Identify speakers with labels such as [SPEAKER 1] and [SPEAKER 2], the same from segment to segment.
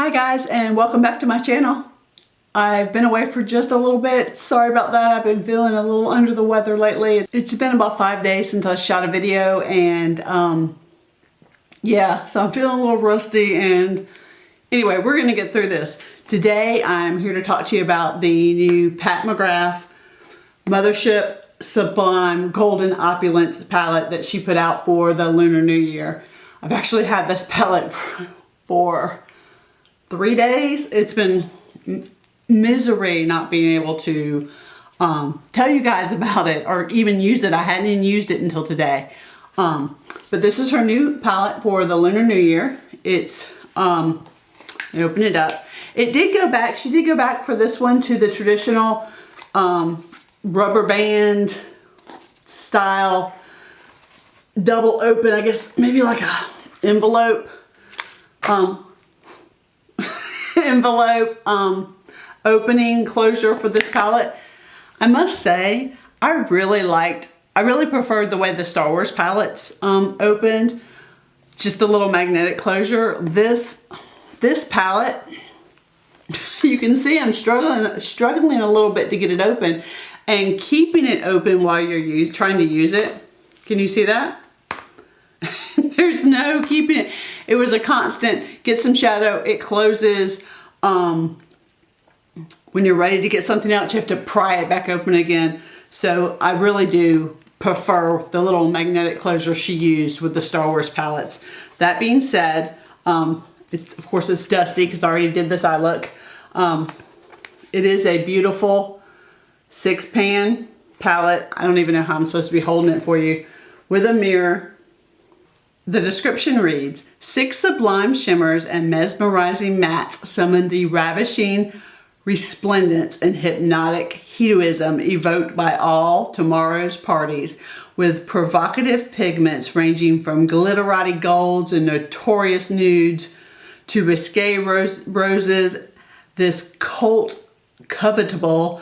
[SPEAKER 1] Hi guys, and welcome back to my channel. I've been away for just a little bit. Sorry about that. I've been feeling a little under the weather lately. It's been about 5 days since I shot a video, and yeah, so I'm feeling a little rusty. And anyway, we're gonna get through this. Today I'm here to talk to you about the new Pat McGrath Mothership Sublime Golden Opulence palette that she put out for the Lunar New Year. I've actually had this palette for 3 days. It's been misery not being able to tell you guys about it or even use it. I hadn't even used it until today. But this is her new palette for the Lunar New Year. It's, I open it up. It did go back, she did go back for this one to the traditional rubber band style double open, I guess maybe like a envelope. Opening closure for this palette. I must say, I really preferred the way the Star Wars palettes opened. Just the little magnetic closure. This palette, you can see I'm struggling a little bit to get it open, and keeping it open while you're trying to use it. Can you see that? There's no keeping it. It was a constant, get some shadow, it closes. When you're ready to get something out, you have to pry it back open again. So I really do prefer the little magnetic closure she used with the Star Wars palettes. That being said, of course it's dusty because I already did this eye look. It is a beautiful 6-pan palette. I don't even know how I'm supposed to be holding it for you. With a mirror. The description reads, 6 sublime shimmers and mesmerizing mattes summon the ravishing resplendence and hypnotic hedonism evoked by all tomorrow's parties, with provocative pigments ranging from glitterati golds and notorious nudes to risque roses. This cult covetable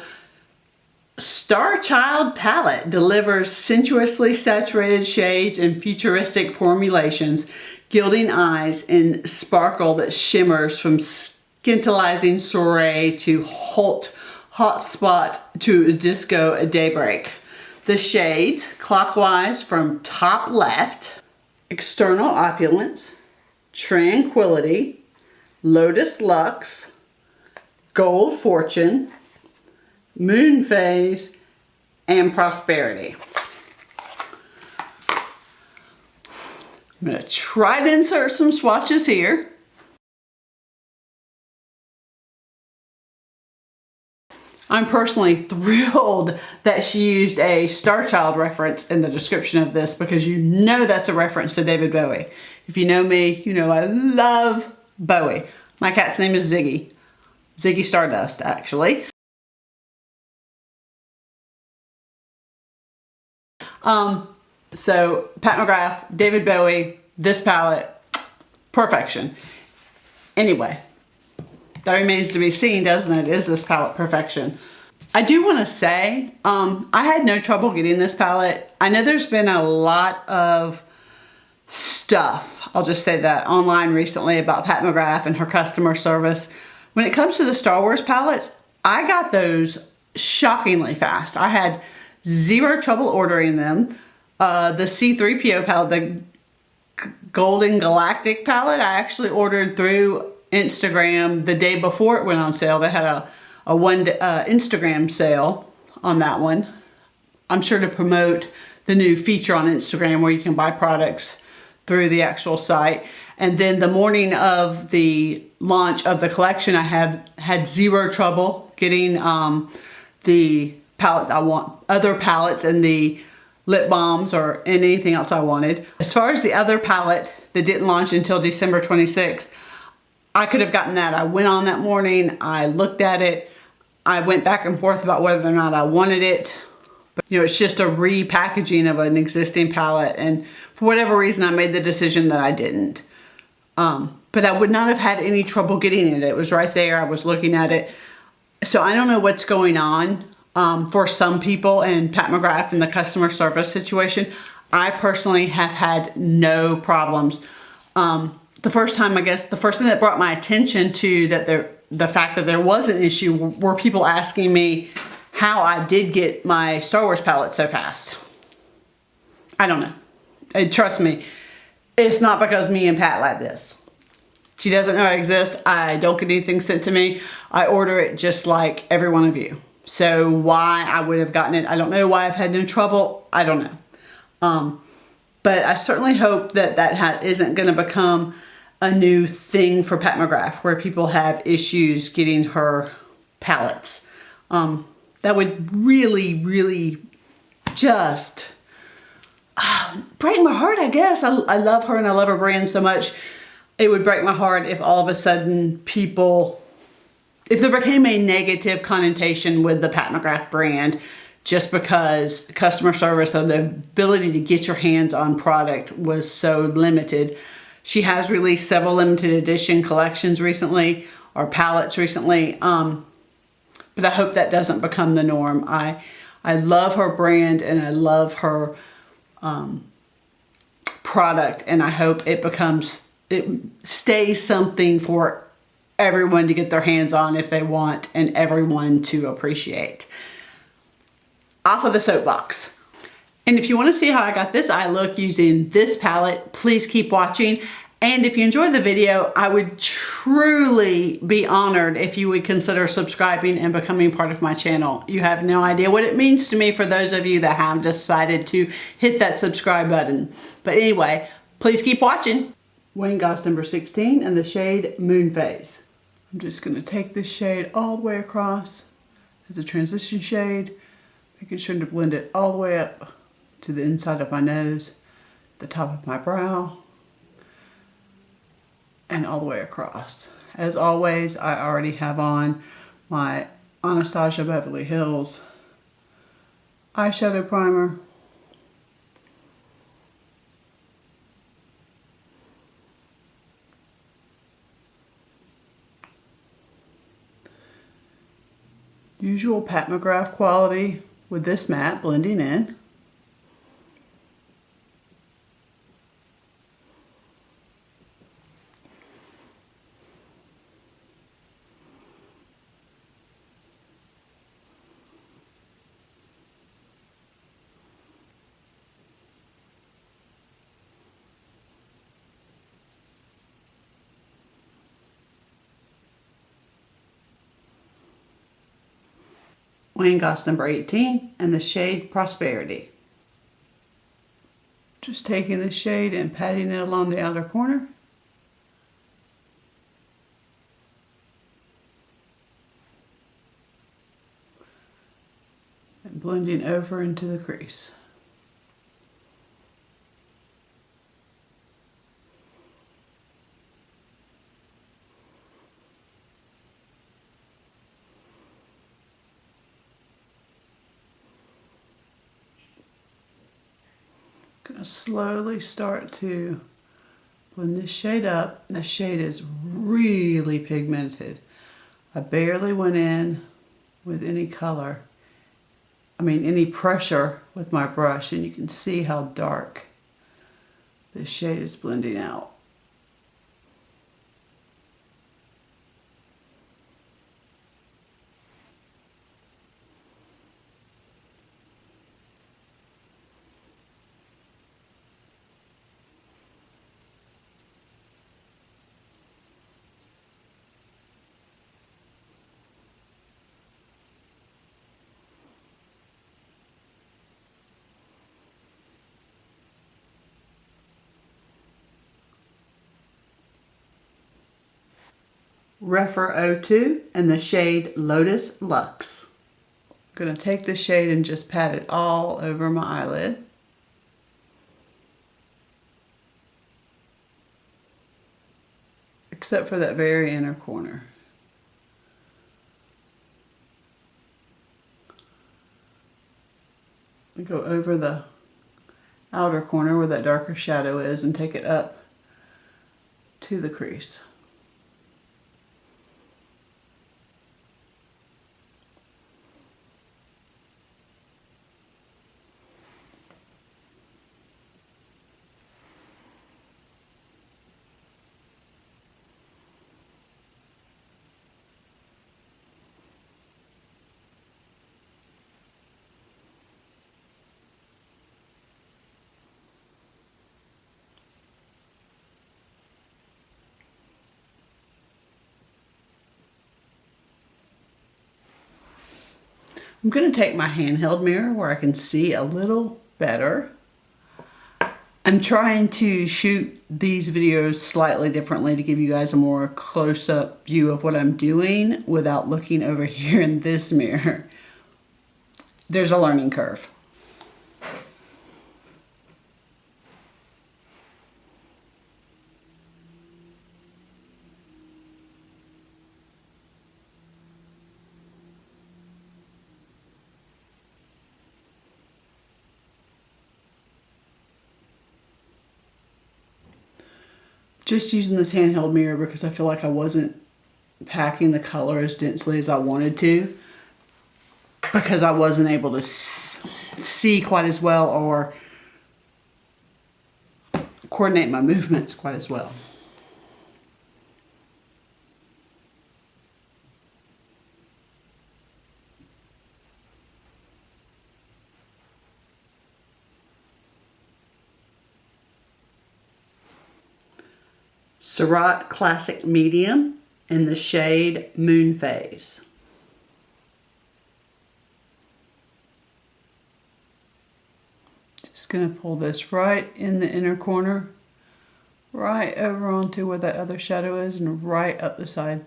[SPEAKER 1] Star Child palette delivers sensuously saturated shades and futuristic formulations, gilding eyes in sparkle that shimmers from scintillizing soiree to hot spot to disco at daybreak. The shades, clockwise from top left: External Opulence, Tranquility, Lotus Lux, Gold Fortune, Moon Phase, and Prosperity. I'm going to try to insert some swatches here. I'm personally thrilled that she used a Star Child reference in the description of this, because you know that's a reference to David Bowie. If you know me, you know I love Bowie. My cat's name is Ziggy. Ziggy Stardust, actually. So Pat McGrath, David Bowie, this palette, perfection. Anyway, that remains to be seen, doesn't it? Is this palette perfection? I do want to say, I had no trouble getting this palette. I know there's been a lot of stuff, I'll just say that, online recently about Pat McGrath and her customer service. When it comes to the Star Wars palettes, I got those shockingly fast. I had zero trouble ordering them. The C3PO palette, the Golden Galactic palette, I actually ordered through Instagram the day before it went on sale. They had a Instagram sale on that one. I'm sure to promote the new feature on Instagram where you can buy products through the actual site. And then the morning of the launch of the collection, I had zero trouble getting the palette I want, other palettes, and the lip balms or anything else I wanted. As far as the other palette that didn't launch until December 26th, I could have gotten that. I went on that morning, I looked at it, I went back and forth about whether or not I wanted it. But you know, it's just a repackaging of an existing palette, and for whatever reason I made the decision that I didn't. But I would not have had any trouble getting it. It was right there, I was looking at it. So I don't know what's going on. For some people and Pat McGrath and the customer service situation. I personally have had no problems. The the first time, I guess, the first thing that brought my attention to the fact that there was an issue were people asking me how I did get my Star Wars palette so fast. I don't know. And trust me, it's not because me and Pat like this. She doesn't know I exist. I don't get anything sent to me. I order it just like every one of you. So why I would have gotten it, I don't know. Why I've had no trouble, I don't know. But I certainly hope that isn't going to become a new thing for Pat McGrath, where people have issues getting her palettes. That would really, really just break my heart, I guess. I love her and I love her brand so much. It would break my heart if all of a sudden if there became a negative connotation with the Pat McGrath brand just because customer service or the ability to get your hands on product was so limited. She has released several limited edition collections recently, or palettes recently, but I hope that doesn't become the norm. I love her brand and I love her product, and I hope it stays something for everyone to get their hands on if they want, and everyone to appreciate. Off of the soapbox. And if you want to see how I got this eye look using this palette, please keep watching. And if you enjoyed the video, I would truly be honored if you would consider subscribing and becoming part of my channel. You have no idea what it means to me for those of you that have decided to hit that subscribe button. But anyway, please keep watching. Wayne Goss number 16 and the shade Moon Phase. I'm just going to take this shade all the way across as a transition shade, making sure to blend it all the way up to the inside of my nose, the top of my brow, and all the way across. As always, I already have on my Anastasia Beverly Hills eyeshadow primer. Usual Pat McGrath quality with this matte blending in. Wayne Goss number 18 and the shade Prosperity. Just taking the shade and patting it along the outer corner. And blending over into the crease. Gonna slowly start to blend this shade up. This shade is really pigmented. I barely went in with any color. Any pressure with my brush, and you can see how dark this shade is blending out. Refer 02 and the shade Lotus Lux. I'm going to take this shade and just pat it all over my eyelid. Except for that very inner corner. I go over the outer corner where that darker shadow is and take it up to the crease. I'm going to take my handheld mirror where I can see a little better. I'm trying to shoot these videos slightly differently to give you guys a more close-up view of what I'm doing without looking over here in this mirror. There's a learning curve. Just using this handheld mirror because I feel like I wasn't packing the color as densely as I wanted to, because I wasn't able to see quite as well or coordinate my movements quite as well. Surratt Classic Medium in the shade Moon Phase. Just going to pull this right in the inner corner, right over onto where that other shadow is, and right up the side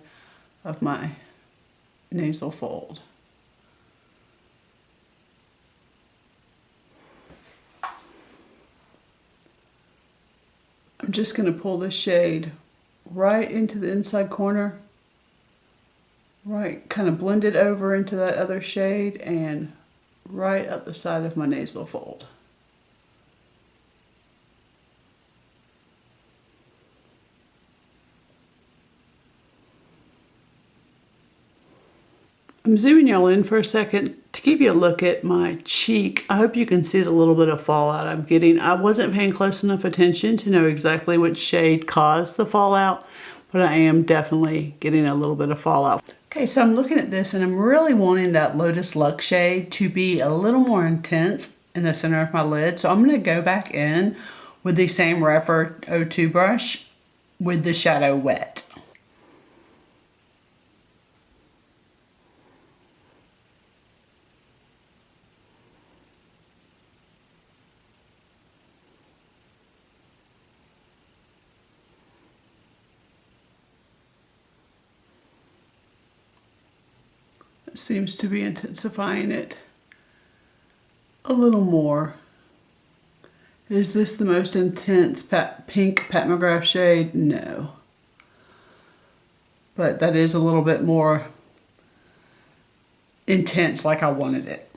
[SPEAKER 1] of my nasal fold. I'm just going to pull this shade right into the inside corner, right, kind of blend it over into that other shade and right up the side of my nasal fold. I'm zooming y'all in for a second to give you a look at my cheek. I hope you can see the little bit of fallout I'm getting. I wasn't paying close enough attention to know exactly which shade caused the fallout, but I am definitely getting a little bit of fallout. Okay, so I'm looking at this and I'm really wanting that Lotus Lux shade to be a little more intense in the center of my lid. So I'm going to go back in with the same Rephr 02 brush with the shadow wet. It seems to be intensifying it a little more. Is this the most intense pink Pat McGrath shade? No. But that is a little bit more intense like I wanted it.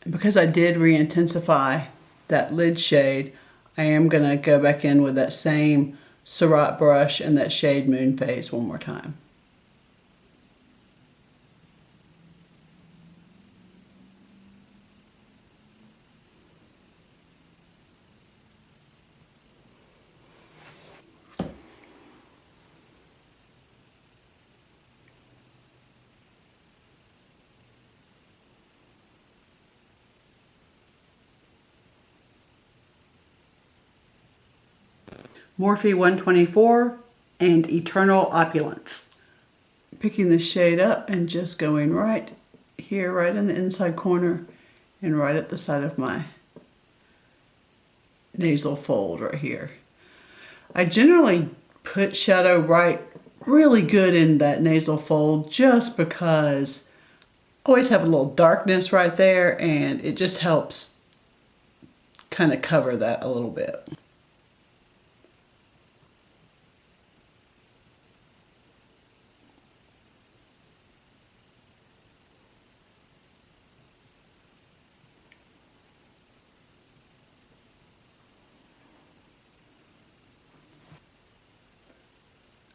[SPEAKER 1] Because I did re-intensify that lid shade, I am going to go back in with that same Surratt brush and that shade Moon Phase one more time. Morphe 124 and Eternal Opulence. Picking the shade up and just going right here, right in the inside corner and right at the side of my nasal fold right here. I generally put shadow right really good in that nasal fold just because I always have a little darkness right there and it just helps kind of cover that a little bit.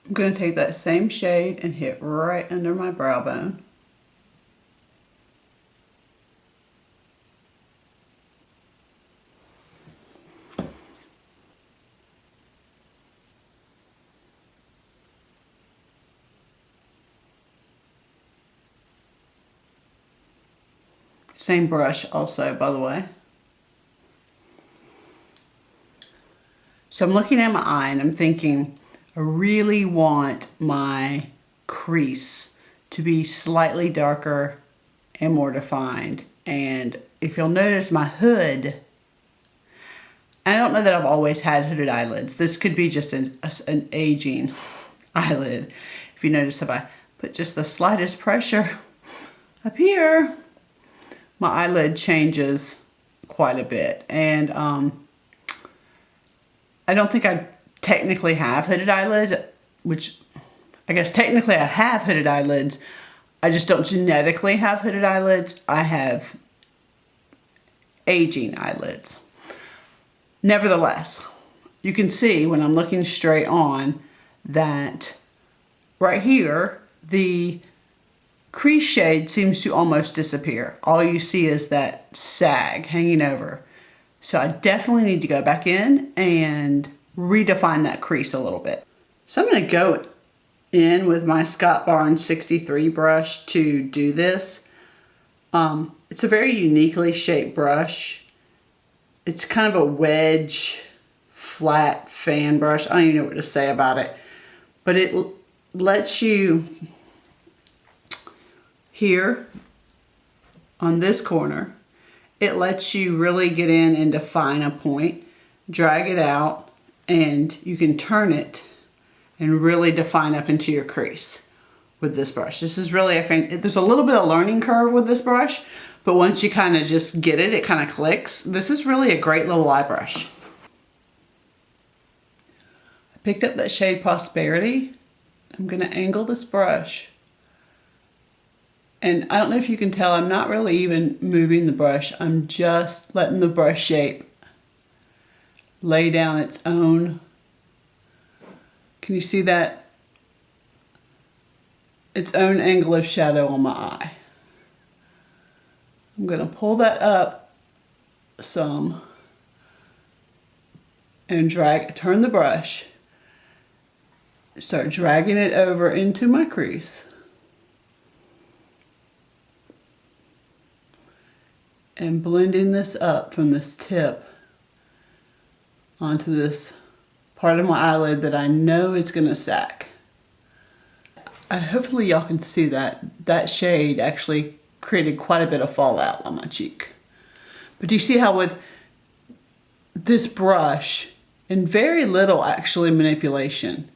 [SPEAKER 1] I'm going to take that same shade and hit right under my brow bone. Same brush also, by the way. So I'm looking at my eye and I'm thinking, I really want my crease to be slightly darker and more defined. And if you'll notice my hood, I don't know that I've always had hooded eyelids. This could be just an aging eyelid. If you notice, if I put just the slightest pressure up here, my eyelid changes quite a bit. And I don't think I technically have hooded eyelids, which I guess technically I have hooded eyelids. I just don't genetically have hooded eyelids. I have aging eyelids. Nevertheless, you can see when I'm looking straight on that right here, the crease shade seems to almost disappear. All you see is that sag hanging over. So I definitely need to go back in and redefine that crease a little bit. So I'm going to go in with my Scott Barnes 63 brush to do this. It's a very uniquely shaped brush. It's kind of a wedge, flat fan brush. I don't even know what to say about it. But it lets you, here on this corner, it lets you really get in and define a point, drag it out, and you can turn it and really define up into your crease with this brush. This is really, I think, there's a little bit of learning curve with this brush, but once you kind of just get it, it kind of clicks. This is really a great little eye brush. I picked up that shade Prosperity. I'm gonna angle this brush. And I don't know if you can tell, I'm not really even moving the brush. I'm just letting the brush shape lay down its own. Can you see that? Its own angle of shadow on my eye. I'm gonna pull that up some and turn the brush, start dragging it over into my crease. And blending this up from this tip onto this part of my eyelid that I know is gonna sag. Hopefully y'all can see that. That shade actually created quite a bit of fallout on my cheek. But do you see how with this brush, and very little actually manipulation,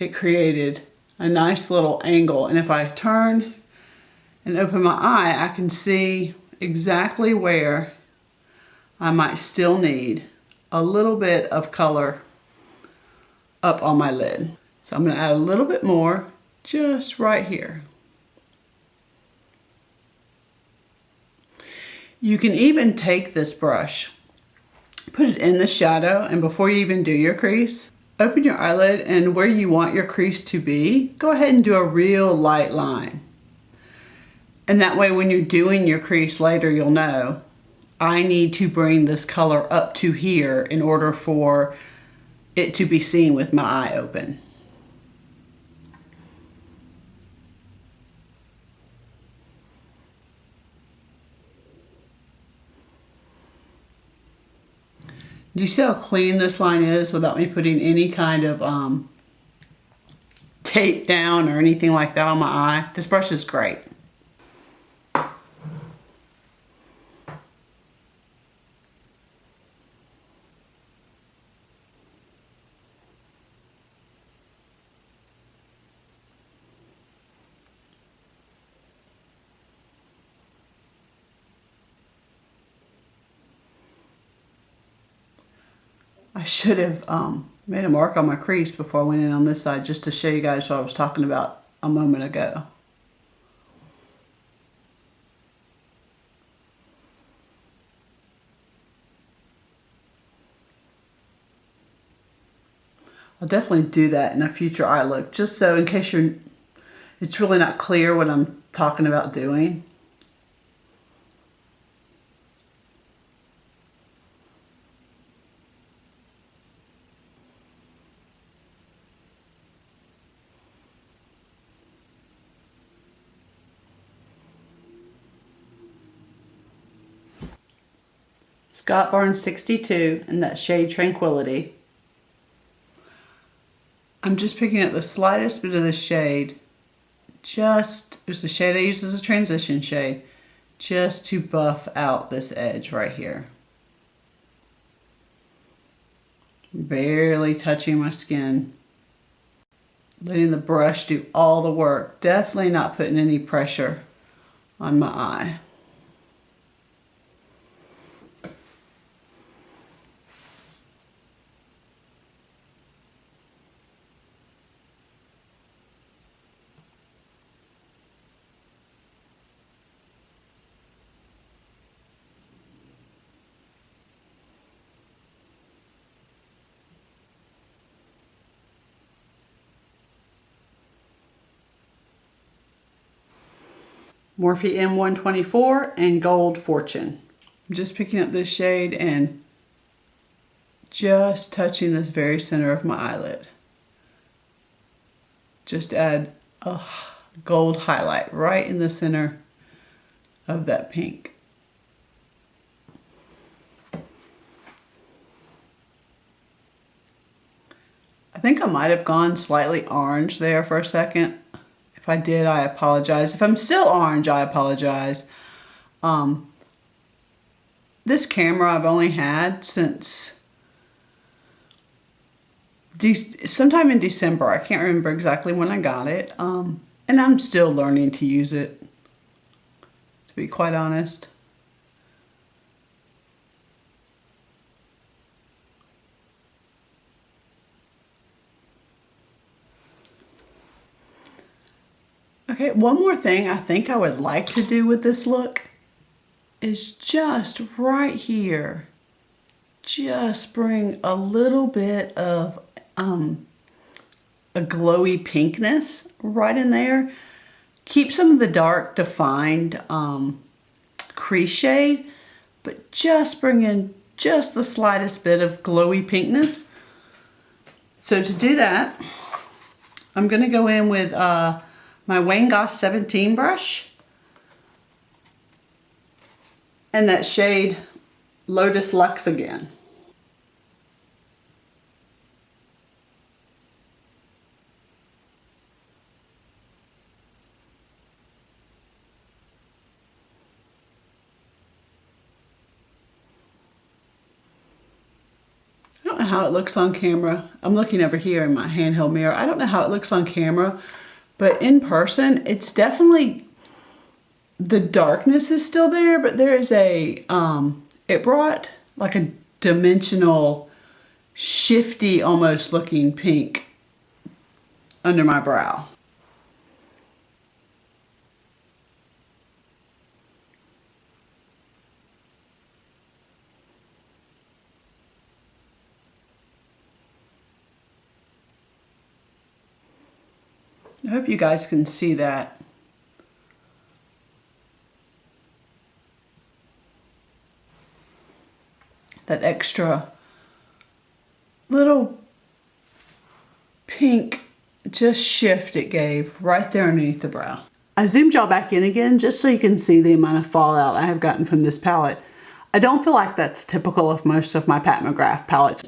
[SPEAKER 1] it created a nice little angle. And if I turn and open my eye, I can see exactly where I might still need a little bit of color up on my lid. So I'm going to add a little bit more just right here. You can even take this brush, put it in the shadow, and before you even do your crease, open your eyelid, and where you want your crease to be, go ahead and do a real light line. And that way when you're doing your crease later, you'll know, I need to bring this color up to here in order for it to be seen with my eye open. Do you see how clean this line is without me putting any kind of tape down or anything like that on my eye? This brush is great. I should have made a mark on my crease before I went in on this side just to show you guys what I was talking about a moment ago. I'll definitely do that in a future eye look, just so in case it's really not clear what I'm talking about doing. Scott Barnes 62 in that shade Tranquility. I'm just picking up the slightest bit of the shade. It was the shade I used as a transition shade, just to buff out this edge right here. Barely touching my skin. Letting the brush do all the work. Definitely not putting any pressure on my eye. Morphe M124 and Gold Fortune. I'm just picking up this shade and just touching this very center of my eyelid. Just add a gold highlight right in the center of that pink. I think I might have gone slightly orange there for a second. If I did, I apologize. If I'm still orange, I apologize. This camera I've only had since sometime in December. I can't remember exactly when I got it. And I'm still learning to use it, to be quite honest. Okay, one more thing I think I would like to do with this look is just right here, just bring a little bit of a glowy pinkness right in there. Keep some of the dark defined crease shade, but just bring in just the slightest bit of glowy pinkness. So to do that, I'm gonna go in with my Wayne Goss 17 brush and that shade Lotus Lux again. I don't know how it looks on camera. I'm looking over here in my handheld mirror. I don't know how it looks on camera, but in person, it's definitely, the darkness is still there, but there is a, it brought like a dimensional, shifty almost looking pink under my brow. I hope you guys can see that. That extra little pink just shift it gave right there underneath the brow. I zoomed y'all back in again just so you can see the amount of fallout I have gotten from this palette. I don't feel like that's typical of most of my Pat McGrath palettes.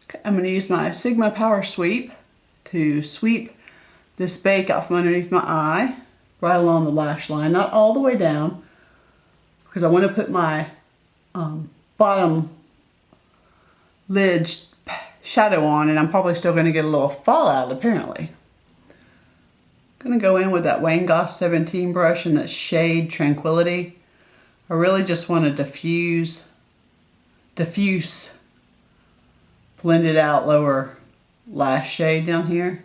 [SPEAKER 1] Okay, I'm going to use my Sigma Power Sweep to sweep this bake out from underneath my eye, right along the lash line, not all the way down, because I want to put my bottom lid shadow on, and I'm probably still going to get a little fallout apparently. I'm going to go in with that Wayne Goss 17 brush and that shade Tranquility. I really just want to diffuse, blended out lower lash shade down here.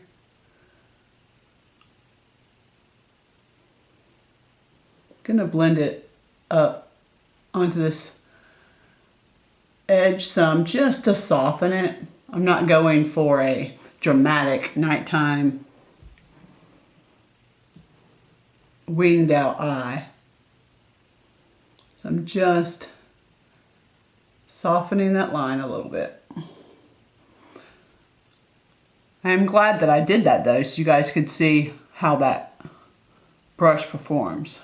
[SPEAKER 1] Gonna blend it up onto this edge some just to soften it. I'm not going for a dramatic nighttime winged out eye. So I'm just softening that line a little bit. I'm glad that I did that though, so you guys could see how that brush performs.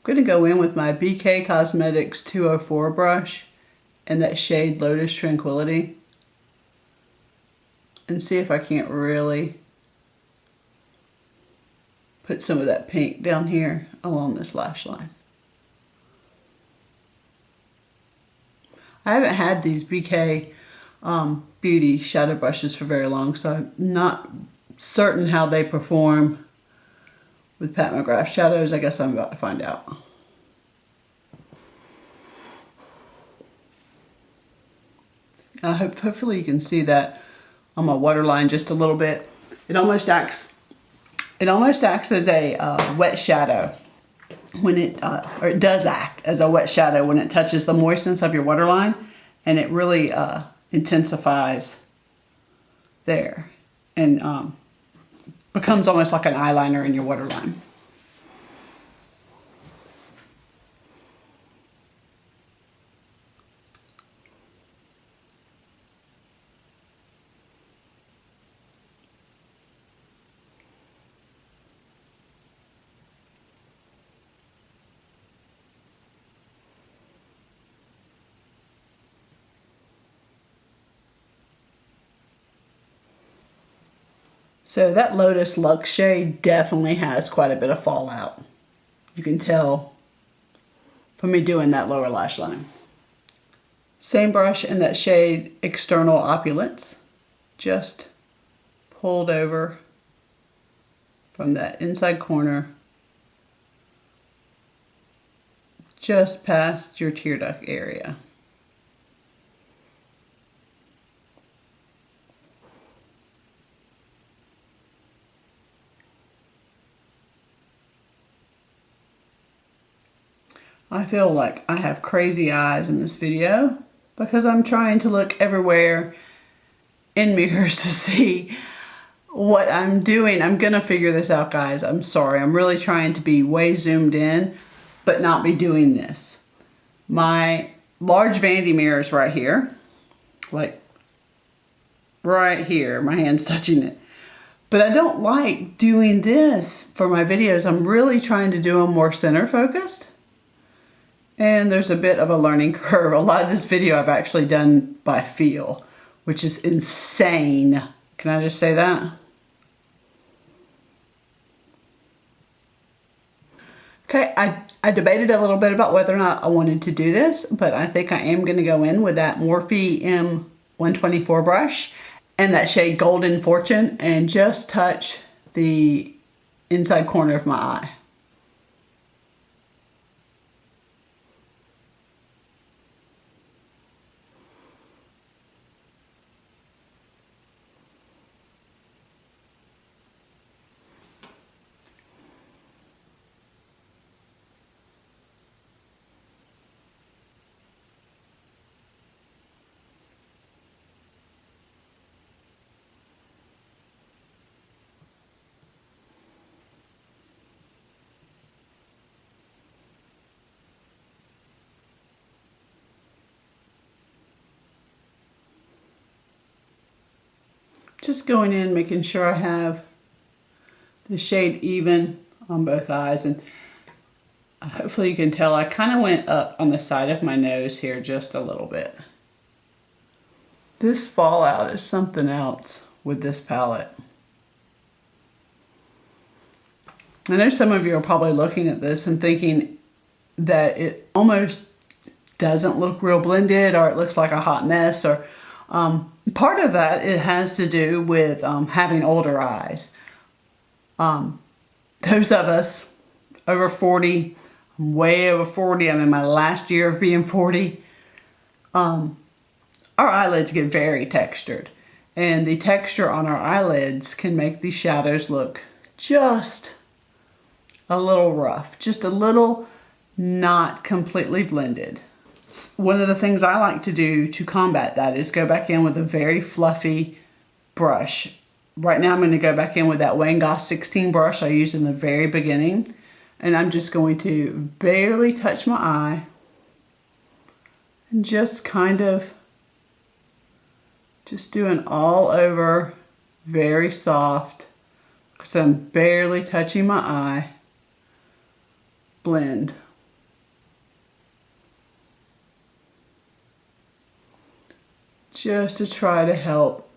[SPEAKER 1] I'm going to go in with my BK Cosmetics 204 brush and that shade Lotus Tranquility and see if I can't really put some of that pink down here along this lash line. I haven't had these BK Beauty shadow brushes for very long, so I'm not certain how they perform with Pat McGrath shadows. I guess I'm about to find out. Hopefully you can see that on my waterline just a little bit. It almost acts as a wet shadow when it, or it does act as a wet shadow when it touches the moistness of your waterline, and it really intensifies there and becomes almost like an eyeliner in your waterline. So that Lotus Lux shade definitely has quite a bit of fallout. You can tell from me doing that lower lash line. Same brush in that shade External Opulence. Just pulled over from that inside corner just past your tear duct area. I feel like I have crazy eyes in this video because I'm trying to look everywhere in mirrors to see what I'm doing. I'm gonna figure this out, guys. I'm sorry. I'm really trying to be way zoomed in, but not be doing this. My large vanity mirror is right here, like right here. My hand's touching it. But I don't like doing this for my videos. I'm really trying to do them more center focused. And there's a bit of a learning curve. A lot of this video I've actually done by feel, which is insane. Can I just say that? Okay, I debated a little bit about whether or not I wanted to do this, but I think I am going to go in with that Morphe M124 brush and that shade Golden Fortune and just touch the inside corner of my eye. Just going in, making sure I have the shade even on both eyes, and hopefully you can tell I kind of went up on the side of my nose here just a little bit. This fallout is something else with this palette. I know some of you are probably looking at this and thinking that it almost doesn't look real blended, or it looks like a hot mess, or part of that, it has to do with having older eyes. Those of us over 40, way over 40, I'm in my last year of being 40, our eyelids get very textured. And the texture on our eyelids can make these shadows look just a little rough, just a little not completely blended. One of the things I like to do to combat that is go back in with a very fluffy brush. Right now I'm going to go back in with that Wayne Goss 16 brush I used in the very beginning. And I'm just going to barely touch my eye and just kind of just doing all over, very soft, because I'm barely touching my eye. Blend just to try to help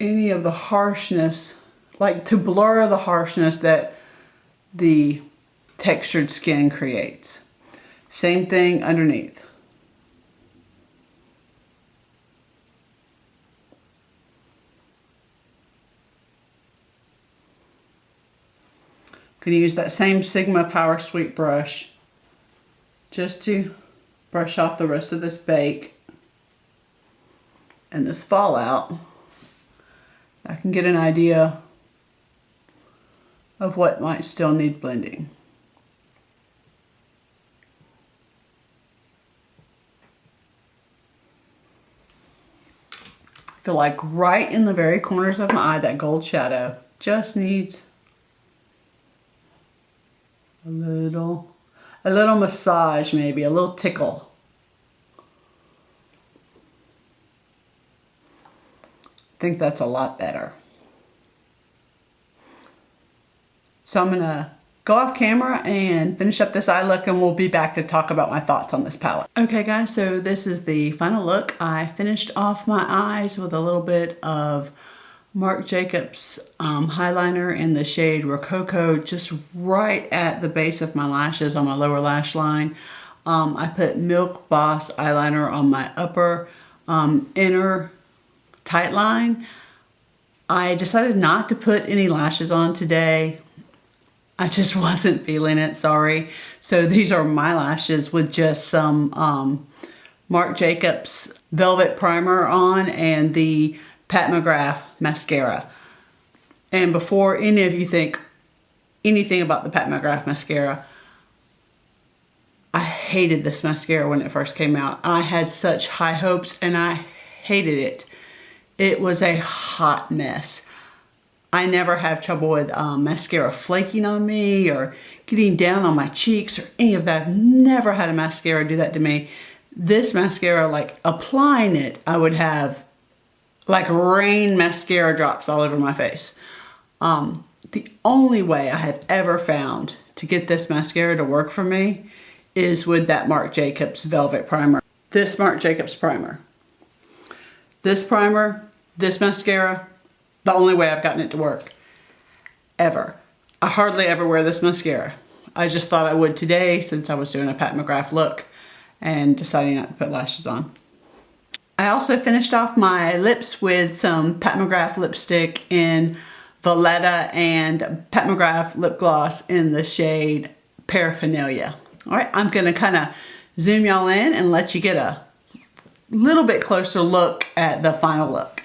[SPEAKER 1] any of the harshness, like to blur the harshness that the textured skin creates. Same thing underneath. I'm going to use that same Sigma Power Sweep brush just to brush off the rest of this bake and this fallout. I can get an idea of what might still need blending. I feel like right in the very corners of my eye, that gold shadow just needs a little massage, maybe a little tickle. I think that's a lot better. So I'm gonna go off camera and finish up this eye look, and we'll be back to talk about my thoughts on this palette. Okay guys, so this is the final look. I finished off my eyes with a little bit of Marc Jacobs highliner in the shade Rococo, just right at the base of my lashes on my lower lash line. I put Milk Boss eyeliner on my upper inner tight line. I decided not to put any lashes on today. I just wasn't feeling it, sorry. So these are my lashes with just some Marc Jacobs Velvet Primer on and the Mcgrath Mascara. And before any of you think anything about the Mcgrath Mascara, I hated this mascara when it first came out. I had such high hopes and I hated it. It was a hot mess. I never have trouble with mascara flaking on me or getting down on my cheeks or any of that. I've never had a mascara do that to me. This mascara, like applying it, I would have like rain mascara drops all over my face. The only way I have ever found to get this mascara to work for me is with that Marc Jacobs Velvet Primer. This Marc Jacobs primer. This primer, this mascara, the only way I've gotten it to work, ever. I hardly ever wear this mascara. I just thought I would today since I was doing a Pat McGrath look and deciding not to put lashes on. I also finished off my lips with some Pat McGrath lipstick in Valletta and Pat McGrath lip gloss in the shade Paraphernalia. All right, I'm gonna kind of zoom y'all in and let you get a little bit closer look at the final look.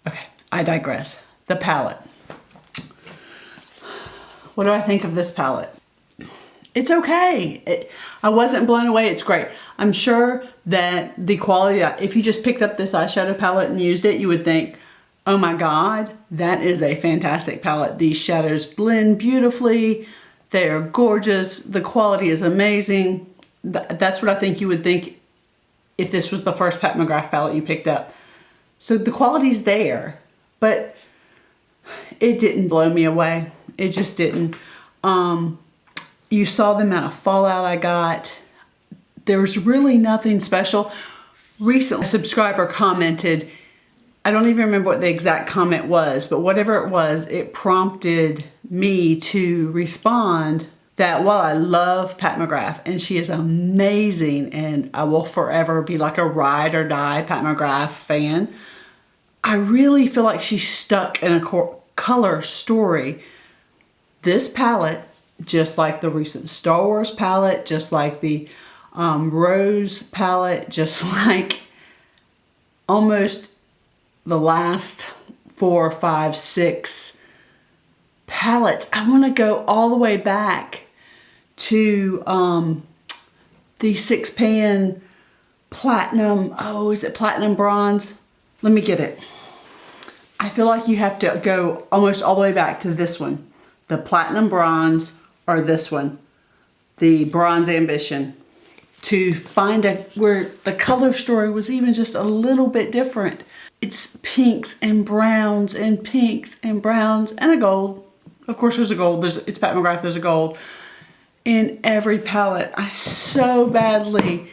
[SPEAKER 1] Okay, I digress. The palette. What do I think of this palette? It's okay. I wasn't blown away. It's great. I'm sure that the quality, if you just picked up this eyeshadow palette and used it, you would think, oh my God, that is a fantastic palette. These shadows blend beautifully. They're gorgeous. The quality is amazing. That's what I think you would think if this was the first Pat McGrath palette you picked up. So the quality's there, but it didn't blow me away. It just didn't. You saw the amount of fallout I got. There was really nothing special. Recently, a subscriber commented, I don't even remember what the exact comment was, but whatever it was, it prompted me to respond that while I love Pat McGrath, and she is amazing, and I will forever be like a ride or die Pat McGrath fan, I really feel like she's stuck in a color story. This palette, just like the recent Star Wars palette, just like the Rose palette, just like almost the last 4, 5, 6 palettes. I want to go all the way back to the 6-pan platinum. Oh, is it platinum bronze? Let me get it. I feel like you have to go almost all the way back to this one. The platinum bronze or this one, the Bronze Ambition, to find where the color story was even just a little bit different. It's pinks and browns and pinks and browns and a gold. Of course there's a gold. It's Pat McGrath, there's a gold in every palette. I so badly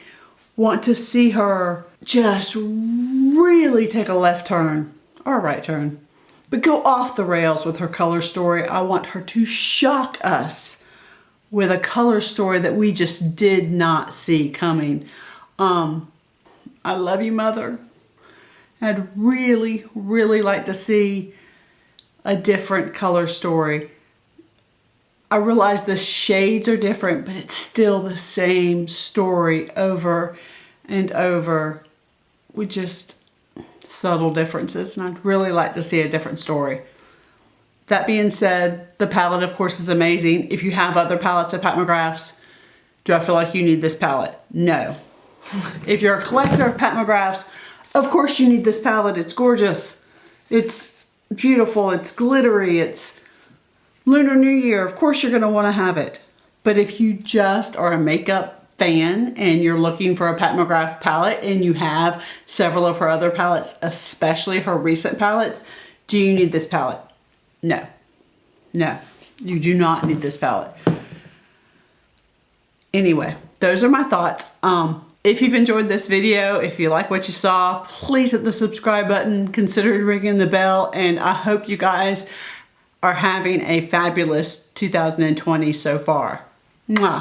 [SPEAKER 1] want to see her just really take a left turn or a right turn, but go off the rails with her color story. I want her to shock us with a color story that we just did not see coming. I love you, Mother. I'd really, really like to see a different color story. I realize the shades are different, but it's still the same story over and over with just subtle differences, and I'd really like to see a different story. That being said, the palette, of course, is amazing. If you have other palettes of Pat McGrath's, do I feel like you need this palette? No. If you're a collector of Pat McGrath's, of course you need this palette. It's gorgeous. It's beautiful. It's glittery. It's Lunar New Year. Of course you're going to want to have it. But if you just are a makeup fan and you're looking for a Pat McGrath palette and you have several of her other palettes, especially her recent palettes, do you need this palette? No. No. You do not need this palette. Anyway, those are my thoughts. If you've enjoyed this video, if you like what you saw, please hit the subscribe button, consider ringing the bell, and I hope you guys are having a fabulous 2020 so far. Mwah.